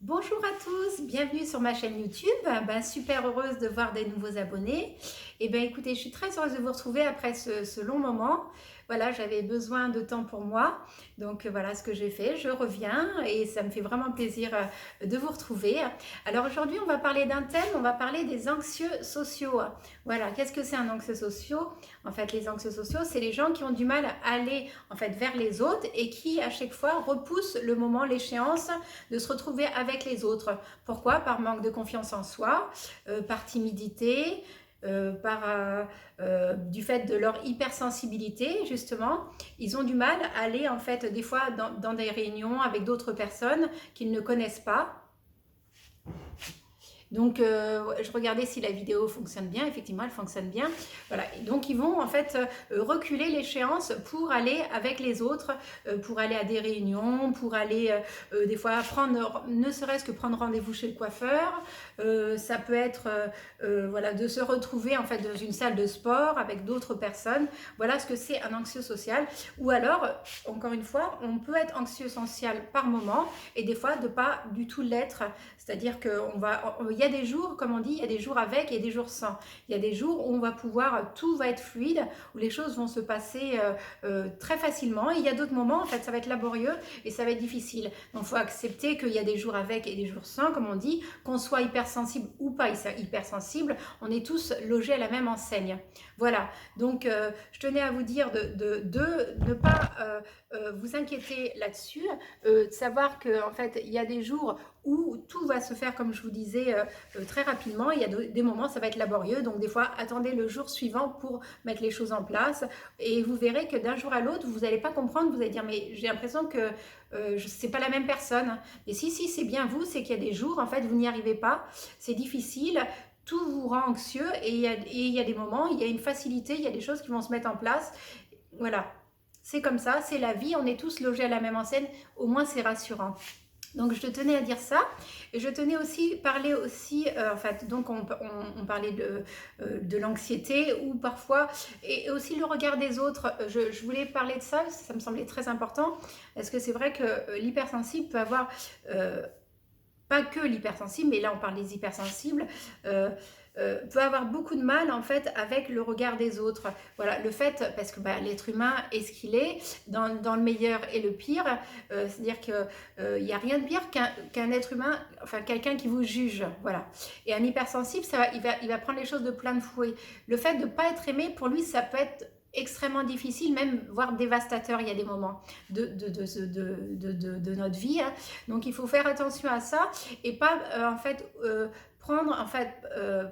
Bonjour à tous, bienvenue sur ma chaîne YouTube. Super heureuse de voir des nouveaux abonnés. Écoutez, je suis très heureuse de vous retrouver après ce long moment. Voilà, j'avais besoin de temps pour moi. Donc voilà ce que j'ai fait. Je reviens et ça me fait vraiment plaisir de vous retrouver. Alors aujourd'hui, on va parler d'un thème, on va parler des anxieux sociaux. Voilà, qu'est-ce que c'est un anxieux social? En fait, les anxieux sociaux, c'est les gens qui ont du mal à aller en fait vers les autres et qui à chaque fois repoussent le moment, l'échéance de se retrouver avec les autres. Pourquoi? Par manque de confiance en soi, par timidité, du fait de leur hypersensibilité, justement. Ils ont du mal à aller, en fait, des fois dans des réunions avec d'autres personnes qu'ils ne connaissent pas. Donc, je regardais si la vidéo fonctionne bien. Effectivement, elle fonctionne bien. Voilà. Et donc, ils vont en fait reculer l'échéance pour aller avec les autres, pour aller à des réunions, pour aller des fois prendre, ne serait-ce que prendre rendez-vous chez le coiffeur. Ça peut être voilà, de se retrouver en fait dans une salle de sport avec d'autres personnes. Voilà ce que c'est un anxieux social. Ou alors, encore une fois, on peut être anxieux social par moment et des fois de pas du tout l'être. C'est-à-dire qu'il y a des jours, comme on dit, il y a des jours avec et des jours sans. Il y a des jours où on va pouvoir, tout va être fluide, où les choses vont se passer très facilement. Et il y a d'autres moments, en fait, ça va être laborieux et ça va être difficile. Donc, il faut accepter qu'il y a des jours avec et des jours sans, comme on dit, qu'on soit hypersensible ou pas hypersensible, on est tous logés à la même enseigne. Voilà. Donc, je tenais à vous dire de ne pas vous inquiéter là-dessus, de savoir qu'en fait, il y a des jours où tout va se faire, comme je vous disais, très rapidement. Il y a des moments, ça va être laborieux. Donc, des fois, attendez le jour suivant pour mettre les choses en place. Et vous verrez que d'un jour à l'autre, vous n'allez pas comprendre. Vous allez dire, mais j'ai l'impression que c'est pas la même personne. Et si, c'est bien vous, c'est qu'il y a des jours, en fait, vous n'y arrivez pas. C'est difficile. Tout vous rend anxieux et il y a des moments, il y a une facilité, il y a des choses qui vont se mettre en place. Voilà. C'est comme ça, c'est la vie, on est tous logés à la même enseigne, au moins c'est rassurant. Donc je tenais à dire ça, et je tenais aussi parler aussi, en fait, donc on parlait de l'anxiété ou parfois, et aussi le regard des autres. Je voulais parler de ça, ça me semblait très important, parce que c'est vrai que l'hypersensible peut avoir, pas que l'hypersensible, mais là on parle des hypersensibles, peut avoir beaucoup de mal en fait avec le regard des autres. Voilà, le fait, parce que l'être humain est ce qu'il est, dans le meilleur et le pire, c'est-à-dire qu'il n'y a rien de pire qu'un être humain, enfin quelqu'un qui vous juge. Voilà. Et un hypersensible, il va prendre les choses de plein de fouet. Le fait de ne pas être aimé, pour lui, ça peut être extrêmement difficile, même voire dévastateur. Il y a des moments de notre vie, hein. Donc il faut faire attention à ça et pas en fait prendre en fait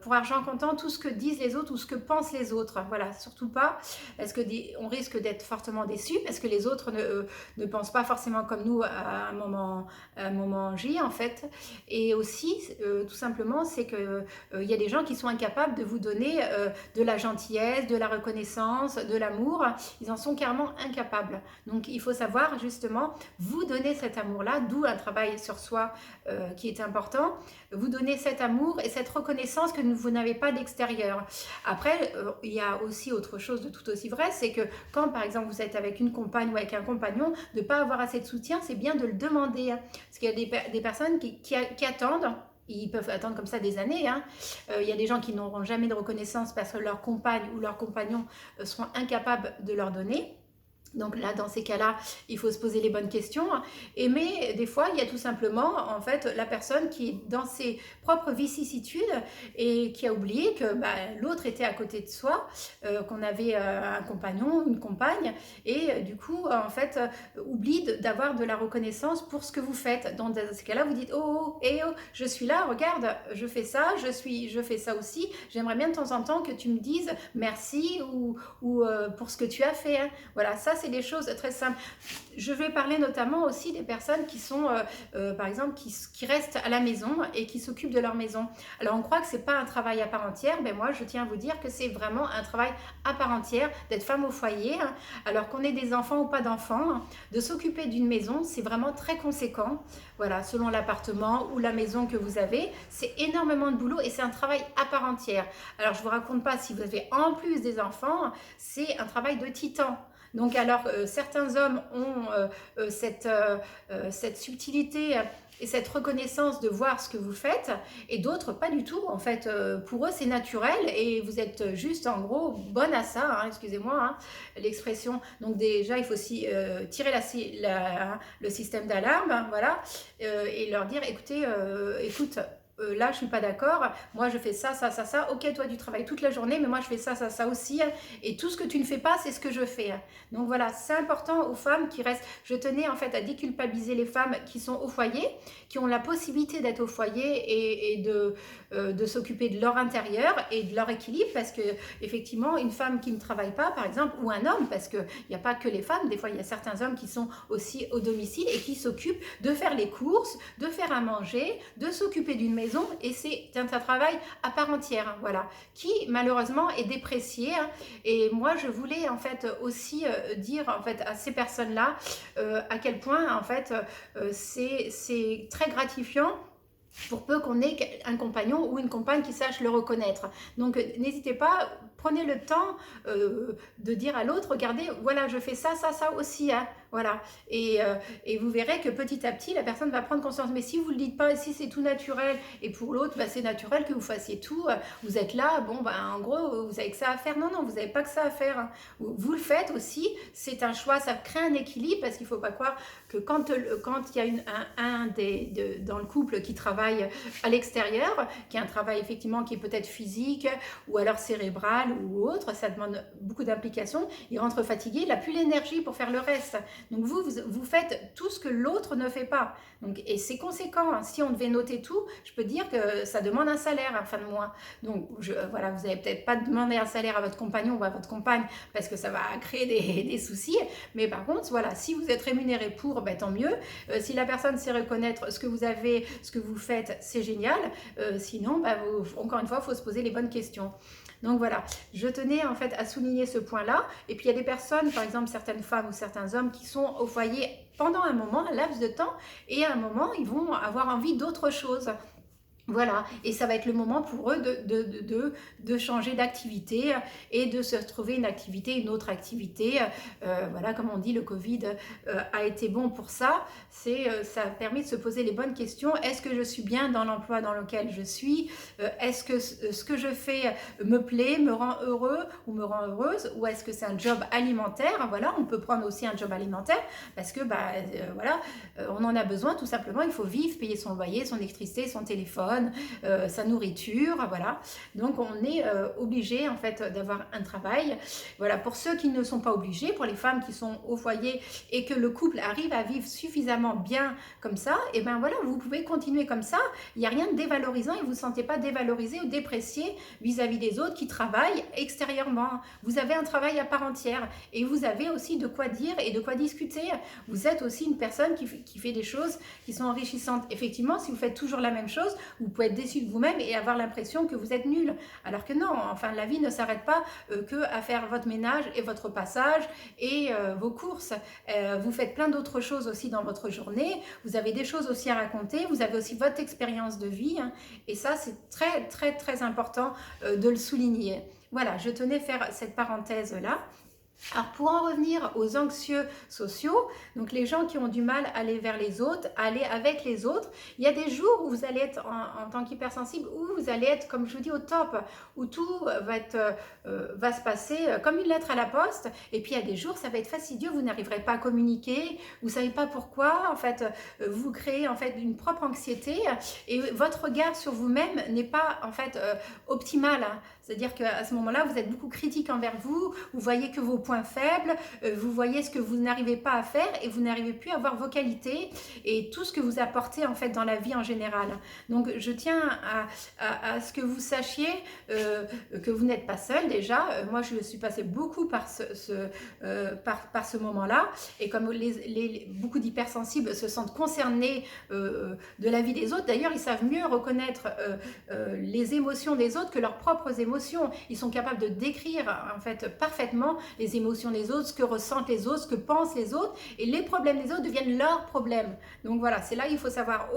pour argent comptant tout ce que disent les autres ou ce que pensent les autres. Voilà, surtout pas, parce que on risque d'être fortement déçu parce que les autres ne pensent pas forcément comme nous à un moment J en fait. Et aussi tout simplement, c'est que il y a des gens qui sont incapables de vous donner de la gentillesse, de la reconnaissance, de l'amour. Ils en sont carrément incapables. Donc il faut savoir justement vous donner cet amour-là, d'où un travail sur soi qui est important. Vous donner cet amour et cette reconnaissance que vous n'avez pas d'extérieur. Après, il y a aussi autre chose de tout aussi vrai, c'est que quand par exemple vous êtes avec une compagne ou avec un compagnon, de ne pas avoir assez de soutien, c'est bien de le demander. Hein. Parce qu'il y a des personnes qui attendent. Ils peuvent attendre comme ça des années. Hein. Il y a des gens qui n'auront jamais de reconnaissance parce que leur compagne ou leur compagnon seront incapables de leur donner. Donc là, dans ces cas-là, il faut se poser les bonnes questions. Mais des fois, il y a tout simplement, en fait, la personne qui est dans ses propres vicissitudes et qui a oublié que l'autre était à côté de soi, qu'on avait un compagnon, une compagne, et du coup, en fait, oublie d'avoir de la reconnaissance pour ce que vous faites. Dans ces cas-là, vous dites, oh, je suis là, regarde, je fais ça, je fais ça aussi. J'aimerais bien de temps en temps que tu me dises merci ou pour ce que tu as fait. Hein. Voilà, ça, c'est des choses très simples. Je vais parler notamment aussi des personnes qui sont, par exemple, qui restent à la maison et qui s'occupent de leur maison. Alors, on croit que c'est pas un travail à part entière, mais moi, je tiens à vous dire que c'est vraiment un travail à part entière d'être femme au foyer, hein, alors qu'on ait des enfants ou pas d'enfants. Hein, de s'occuper d'une maison, c'est vraiment très conséquent. Voilà, selon l'appartement ou la maison que vous avez, c'est énormément de boulot et c'est un travail à part entière. Alors, je vous raconte pas si vous avez en plus des enfants, c'est un travail de titan. Donc alors certains hommes ont cette subtilité et cette reconnaissance de voir ce que vous faites, et d'autres pas du tout. En fait, pour eux, c'est naturel et vous êtes juste en gros bonne à ça, hein, excusez-moi hein, l'expression. Donc déjà, il faut aussi tirer le système d'alarme, hein, voilà, et leur dire, écoutez, écoute, là je suis pas d'accord, moi je fais ça, ça, ça, ça, ok toi tu travailles toute la journée, mais moi je fais ça, ça, ça aussi, hein, et tout ce que tu ne fais pas, c'est ce que je fais. Hein. Donc voilà, c'est important aux femmes qui restent, je tenais en fait à déculpabiliser les femmes qui sont au foyer, qui ont la possibilité d'être au foyer et de s'occuper de leur intérieur et de leur équilibre, parce que effectivement une femme qui ne travaille pas par exemple, ou un homme, parce qu'il n'y a pas que les femmes, des fois il y a certains hommes qui sont aussi au domicile et qui s'occupent de faire les courses, de faire à manger, de s'occuper d'une maison, et c'est un travail à part entière, hein, voilà, qui malheureusement est déprécié. Hein, et moi je voulais en fait aussi dire en fait à ces personnes-là à quel point en fait c'est très gratifiant pour peu qu'on ait un compagnon ou une compagne qui sache le reconnaître. Donc n'hésitez pas, prenez le temps de dire à l'autre, regardez, voilà, je fais ça, ça, ça aussi, hein, voilà. Et vous verrez que petit à petit, la personne va prendre conscience. Mais si vous ne le dites pas, si c'est tout naturel, et pour l'autre, bah, c'est naturel que vous fassiez tout, vous êtes là, bon, bah, en gros, vous avez que ça à faire. Non, non, vous n'avez pas que ça à faire. Hein. Vous le faites aussi, c'est un choix, ça crée un équilibre, parce qu'il ne faut pas croire que quand il y a dans le couple qui travaille à l'extérieur, qui a un travail effectivement qui est peut-être physique, ou alors cérébral, ou autre, ça demande beaucoup d'implication, il rentre fatigué, il n'a plus l'énergie pour faire le reste. Donc vous faites tout ce que l'autre ne fait pas. Donc, et c'est conséquent, hein. Si on devait noter tout, je peux dire que ça demande un salaire à la fin de mois. Donc voilà, vous n'allez peut-être pas demander un salaire à votre compagnon ou à votre compagne, parce que ça va créer des soucis. Mais par contre, voilà, si vous êtes rémunéré pour, ben, tant mieux. Si la personne sait reconnaître ce que vous avez, ce que vous faites, c'est génial. Sinon, ben, encore une fois, il faut se poser les bonnes questions. Donc voilà, je tenais en fait à souligner ce point-là. Et puis il y a des personnes, par exemple certaines femmes ou certains hommes qui sont au foyer pendant un moment, un laps de temps, et à un moment, ils vont avoir envie d'autre chose. Voilà, et ça va être le moment pour eux de changer d'activité et de se retrouver une activité, une autre activité. Voilà, comme on dit, le Covid a été bon pour ça. Ça permet de se poser les bonnes questions. Est-ce que je suis bien dans l'emploi dans lequel je suis? Est-ce que ce que je fais me plaît, me rend heureux ou me rend heureuse? Ou est-ce que c'est un job alimentaire? Voilà, on peut prendre aussi un job alimentaire parce que voilà, on en a besoin tout simplement. Il faut vivre, payer son loyer, son électricité, son téléphone, sa nourriture, voilà. Donc on est obligé en fait d'avoir un travail. Voilà, pour ceux qui ne sont pas obligés, pour les femmes qui sont au foyer et que le couple arrive à vivre suffisamment bien comme ça, et ben voilà, vous pouvez continuer comme ça. Il n'y a rien de dévalorisant et vous ne vous sentez pas dévalorisé ou déprécié vis-à-vis des autres qui travaillent extérieurement. Vous avez un travail à part entière et vous avez aussi de quoi dire et de quoi discuter. Vous êtes aussi une personne qui fait des choses qui sont enrichissantes. Effectivement, si vous faites toujours la même chose, vous pouvez être déçu de vous-même et avoir l'impression que vous êtes nul. Alors que non, enfin la vie ne s'arrête pas que à faire votre ménage et votre passage et vos courses. Vous faites plein d'autres choses aussi dans votre journée. Vous avez des choses aussi à raconter. Vous avez aussi votre expérience de vie. Hein, et ça, c'est très, très, très important de le souligner. Voilà, je tenais faire cette parenthèse-là. Alors pour en revenir aux anxieux sociaux, donc les gens qui ont du mal à aller vers les autres, à aller avec les autres, il y a des jours où vous allez être en tant qu'hypersensible, où vous allez être, comme je vous dis, au top, où tout va se passer comme une lettre à la poste, et puis il y a des jours, ça va être fastidieux, vous n'arriverez pas à communiquer, vous ne savez pas pourquoi, en fait, vous créez en fait une propre anxiété, et votre regard sur vous-même n'est pas en fait optimal, hein. C'est-à-dire qu'à ce moment-là, vous êtes beaucoup critique envers vous, vous voyez que vos points faibles, vous voyez ce que vous n'arrivez pas à faire et vous n'arrivez plus à voir vos qualités et tout ce que vous apportez en fait dans la vie en général. Donc je tiens à ce que vous sachiez que vous n'êtes pas seul déjà. Moi je suis passée beaucoup par ce moment-là et comme beaucoup d'hypersensibles se sentent concernés de la vie des autres, d'ailleurs ils savent mieux reconnaître les émotions des autres que leurs propres émotions. Ils sont capables de décrire en fait parfaitement les émotions des autres, ce que ressentent les autres, ce que pensent les autres, et les problèmes des autres deviennent leurs problèmes. Donc voilà, c'est là il faut savoir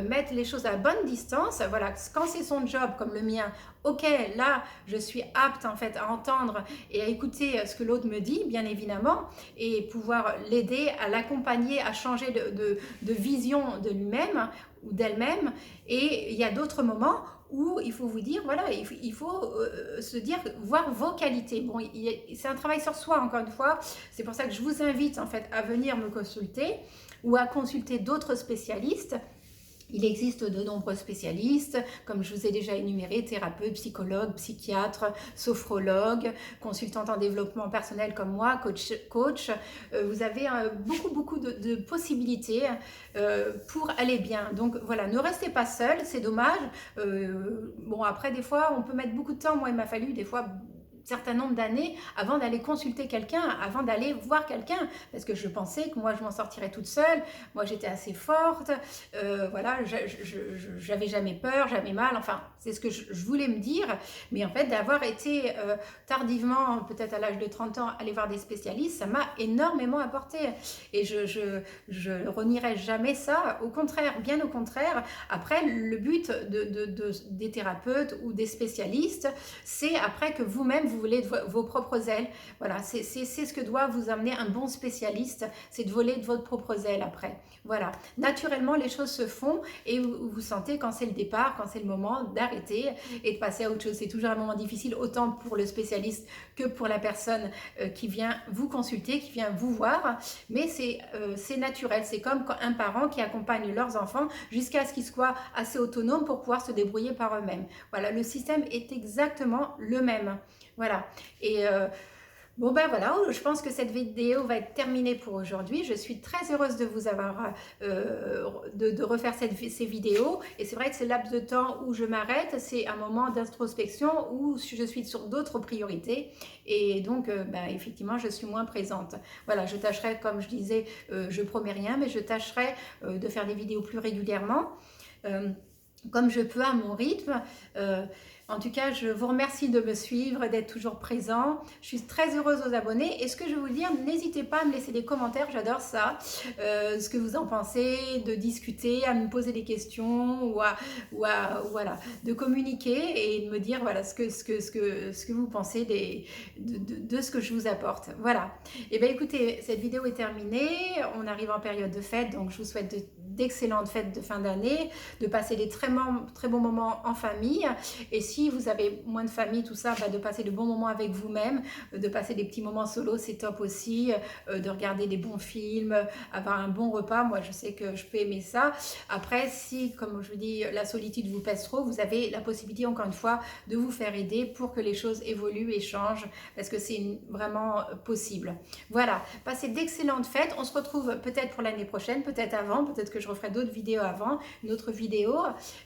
mettre les choses à la bonne distance. Voilà, quand c'est son job comme le mien, ok, là je suis apte en fait à entendre et à écouter ce que l'autre me dit, bien évidemment, et pouvoir l'aider, à l'accompagner, à changer de vision de lui-même ou d'elle-même. Et il y a d'autres moments où il faut vous dire, voilà, il faut se dire, voir vos qualités. Bon, c'est un travail sur soi, encore une fois. C'est pour ça que je vous invite en fait à venir me consulter ou à consulter d'autres spécialistes. Il existe de nombreux spécialistes, comme je vous ai déjà énuméré, thérapeutes, psychologues, psychiatres, sophrologues, consultantes en développement personnel comme moi, coach. Vous avez beaucoup de possibilités pour aller bien. Donc voilà, ne restez pas seul, c'est dommage. Bon, après, des fois, on peut mettre beaucoup de temps. Moi, il m'a fallu des fois certain nombre d'années avant d'aller consulter quelqu'un, avant d'aller voir quelqu'un, parce que je pensais que moi je m'en sortirais toute seule, moi j'étais assez forte, voilà, j'avais jamais peur, jamais mal, enfin c'est ce que je voulais me dire, mais en fait d'avoir été tardivement, peut-être à l'âge de 30 ans, aller voir des spécialistes, ça m'a énormément apporté, et je renierai jamais ça, au contraire, bien au contraire. Après, le but des thérapeutes ou des spécialistes, c'est après que vous-même vous volez de vos propres ailes. Voilà, c'est ce que doit vous amener un bon spécialiste, c'est de voler de votre propre aile après. Voilà, naturellement les choses se font et vous sentez quand c'est le départ, quand c'est le moment d'arrêter et de passer à autre chose. C'est toujours un moment difficile, autant pour le spécialiste que pour la personne qui vient vous consulter, qui vient vous voir, mais c'est naturel. C'est comme un parent qui accompagne leurs enfants jusqu'à ce qu'ils soient assez autonomes pour pouvoir se débrouiller par eux-mêmes. Voilà, le système est exactement le même. Voilà, et bon ben voilà, je pense que cette vidéo va être terminée pour aujourd'hui. Je suis très heureuse de vous avoir, de refaire ces vidéos. Et c'est vrai que ce laps de temps où je m'arrête, c'est un moment d'introspection où je suis sur d'autres priorités. Et donc, ben, effectivement, je suis moins présente. Voilà, je tâcherai, comme je disais, je promets rien, mais je tâcherai de faire des vidéos plus régulièrement, comme je peux à mon rythme. En tout cas, je vous remercie de me suivre, d'être toujours présent. Je suis très heureuse aux abonnés. Et ce que je vais vous dire, n'hésitez pas à me laisser des commentaires, j'adore ça. Ce que vous en pensez, de discuter, à me poser des questions voilà, de communiquer et de me dire voilà, ce que vous pensez de ce que je vous apporte. Voilà. Et bien écoutez, cette vidéo est terminée. On arrive en période de fête, donc je vous souhaite d'excellentes fêtes de fin d'année, de passer des très bons moments en famille. Et si vous avez moins de famille, tout ça, bah, de passer de bons moments avec vous-même, de passer des petits moments solo, c'est top aussi, de regarder des bons films, avoir un bon repas. Moi, je sais que je peux aimer ça. Après, si, comme je vous dis, la solitude vous pèse trop, vous avez la possibilité, encore une fois, de vous faire aider pour que les choses évoluent et changent, parce que c'est vraiment possible. Voilà, passez d'excellentes fêtes. On se retrouve peut-être pour l'année prochaine, peut-être avant, peut-être que je referai d'autres vidéos avant, une autre vidéo.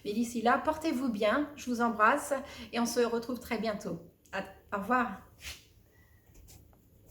Mais d'ici là, portez-vous bien, je vous embrasse et on se retrouve très bientôt. Au revoir.